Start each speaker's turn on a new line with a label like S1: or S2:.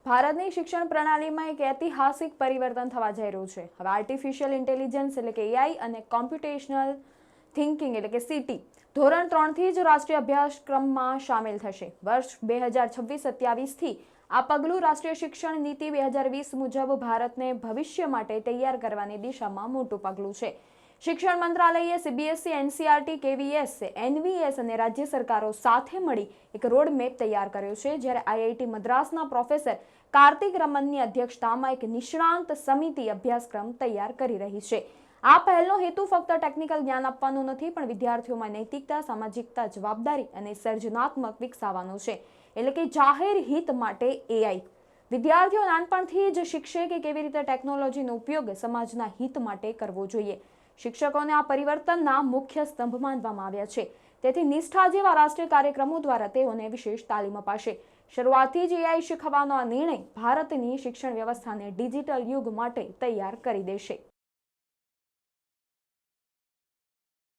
S1: ભારતની શિક્ષણ પ્રણાલીમાં એક ઐતિહાસિક પરિવર્તન થવા જઈ રહ્યું છે। હવે આર્ટિફિશિયલ ઇન્ટેલિજન્સ એટલે કે એઆઈ અને કોમ્પ્યુટેશનલ થિંકિંગ એટલે કે સીટી ધોરણ 3 થી જ રાષ્ટ્રીય અભ્યાસક્રમમાં સામેલ થશે। વર્ષ 2026-27 થી આ પગલું રાષ્ટ્રીય શિક્ષણ નીતિ 2020 મુજબ ભારતને ભવિષ્ય માટે તૈયાર કરવાની દિશામાં મોટું પગલું છે। શિક્ષણ મંત્રાલયે સીબીએસઈ, એનસીઈઆરટી, કેવીએસ, એનવીએસ અને રાજ્ય સરકારો સાથે મળી એક રોડમેપ તૈયાર કર્યો છે। જ્યારે આઈઆઈટી મદ્રાસના પ્રોફેસર કાર્તિક રમનની અધ્યક્ષતામાં એક નિષ્ણાંત સમિતિ અભ્યાસક્રમ તૈયાર કરી રહી છે। આ પહેલનો હેતુ ફક્ત ટેકનિકલ જ્ઞાન આપવાનો નથી, પણ વિદ્યાર્થીઓમાં નૈતિકતા, સામાજિકતા, જવાબદારી અને સર્જનાત્મક વિકસાવવાનો છે। એટલે કે જાહેર હિત માટે એઆઈ વિદ્યાર્થીઓ નાનપણથી જ શીખશે કે કેવી રીતે ટેકનોલોજીનો ઉપયોગ સમાજના હિત માટે કરવો જોઈએ। શિક્ષકોને આ પરિવર્તનના મુખ્ય સ્તંભ માનવામાં આવ્યા છે, તેથી નિષ્ઠા જેવા રાષ્ટ્રીય કાર્યક્રમો દ્વારા તેઓને વિશેષ તાલીમ અપાશે। શરૂઆતથી જ એઆઈ શીખવાનો આ નિર્ણય ભારતની શિક્ષણ વ્યવસ્થાને ડિજિટલ યુગ માટે તૈયાર કરી દેશે।